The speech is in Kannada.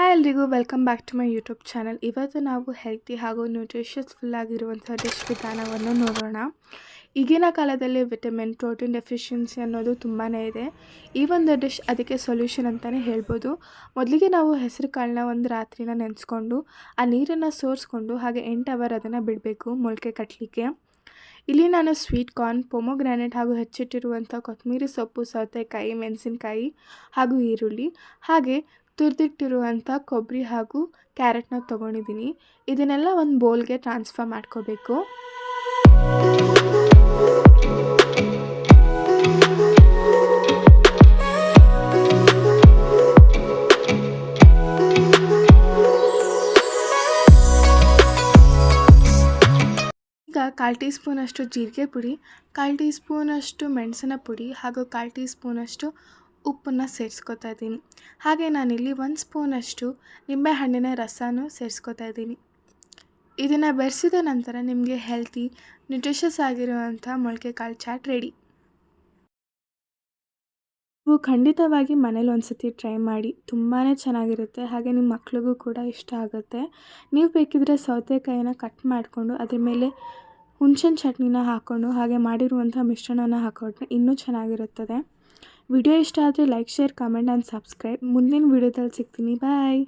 ಹಾಯ್ ಎಲ್ರಿಗೂ welcome back to my YouTube channel. ಇವತ್ತು ನಾವು ಹೆಲ್ತಿ ಹಾಗೂ ನ್ಯೂಟ್ರಿಷಿಯಸ್ ಫುಲ್ ಆಗಿರುವಂಥ ಡಿಶ್ ವಿಧಾನವನ್ನು ನೋಡೋಣ. ಈಗಿನ ಕಾಲದಲ್ಲಿ ವಿಟಮಿನ್ ಪ್ರೋಟೀನ್ ಡೆಫಿಷಿಯನ್ಸಿ ಅನ್ನೋದು ತುಂಬಾ ಇದೆ. ಈ ಒಂದು ಡಿಶ್ ಅದಕ್ಕೆ ಸೊಲ್ಯೂಷನ್ ಅಂತಲೇ ಹೇಳ್ಬೋದು. ಮೊದಲಿಗೆ ನಾವು ಹೆಸರು ಕಾಳನ್ನ ಒಂದು ರಾತ್ರಿನ ನೆನೆಸ್ಕೊಂಡು ಆ ನೀರನ್ನು ಸೋರಿಸ್ಕೊಂಡು ಹಾಗೆ 8 ಅವರ್ ಅದನ್ನು ಬಿಡಬೇಕು ಮೊಳಕೆ ಕಟ್ಟಲಿಕ್ಕೆ. ಇಲ್ಲಿ ನಾನು ಸ್ವೀಟ್ ಕಾರ್ನ್, ಪೊಮೊಗ್ರಾನೇಟ್ ಹಾಗೂ ಹೆಚ್ಚಿಟ್ಟಿರುವಂಥ ಕೊತ್ತಂಬರಿ ಸೊಪ್ಪು, ಸೌತೆಕಾಯಿ, ಮೆಣಸಿನಕಾಯಿ ಹಾಗೂ ಈರುಳ್ಳಿ ಹಾಗೆ ತುರಿದಿಟ್ಟಿರುವಂಥ ಕೊಬ್ಬರಿ ಹಾಗೂ ಕ್ಯಾರೆಟ್ನ ತೊಗೊಂಡಿದ್ದೀನಿ. ಇದನ್ನೆಲ್ಲ ಒಂದು ಬೌಲ್ಗೆ ಟ್ರಾನ್ಸ್ಫರ್ ಮಾಡ್ಕೋಬೇಕು. ಈಗ 1/4 ಟೀ ಸ್ಪೂನಷ್ಟು ಜೀರಿಗೆ ಪುಡಿ, 1/4 ಟೀ ಸ್ಪೂನಷ್ಟು ಮೆಣಸಿನ ಪುಡಿ ಹಾಗೂ 1/4 ಟೀ ಸ್ಪೂನಷ್ಟು ಉಪ್ಪನ್ನು ಸೇರಿಸ್ಕೊತಾ ಇದ್ದೀನಿ. ಹಾಗೆ ನಾನಿಲ್ಲಿ 1 ಸ್ಪೂನಷ್ಟು ನಿಂಬೆಹಣ್ಣಿನ ರಸನೂ ಸೇರಿಸ್ಕೊತಾ ಇದ್ದೀನಿ. ಇದನ್ನು ಬೆರೆಸಿದ ನಂತರ ನಿಮಗೆ ಹೆಲ್ತಿ ನ್ಯೂಟ್ರಿಷಸ್ ಆಗಿರುವಂಥ ಮೊಳಕೆ ಕಾಳು ಚಾಟ್ ರೆಡಿ. ನೀವು ಖಂಡಿತವಾಗಿ ಮನೇಲಿ ಒಂದು ಸತಿ ಟ್ರೈ ಮಾಡಿ, ತುಂಬಾ ಚೆನ್ನಾಗಿರುತ್ತೆ. ಹಾಗೆ ನಿಮ್ಮ ಮಕ್ಳಿಗೂ ಕೂಡ ಇಷ್ಟ ಆಗುತ್ತೆ. ನೀವು ಬೇಕಿದ್ರೆ ಸೌತೆಕಾಯಿನ ಕಟ್ ಮಾಡಿಕೊಂಡು ಅದ್ರ ಮೇಲೆ ಹುಣಸೆಹಣ್ಣು ಚಟ್ನಿನ ಹಾಕ್ಕೊಂಡು ಹಾಗೆ ಮಾಡಿರುವಂಥ ಮಿಶ್ರಣನ ಹಾಕೊಂಡ್ರೆ ಇನ್ನೂ ಚೆನ್ನಾಗಿರುತ್ತದೆ. ವಿಡಿಯೋ ಇಷ್ಟ ಆದರೆ like, share, comment and subscribe. ಮುಂದಿನ ವಿಡಿಯೋದಲ್ಲಿ ಸಿಗ್ತೀನಿ. ಬಾಯ್.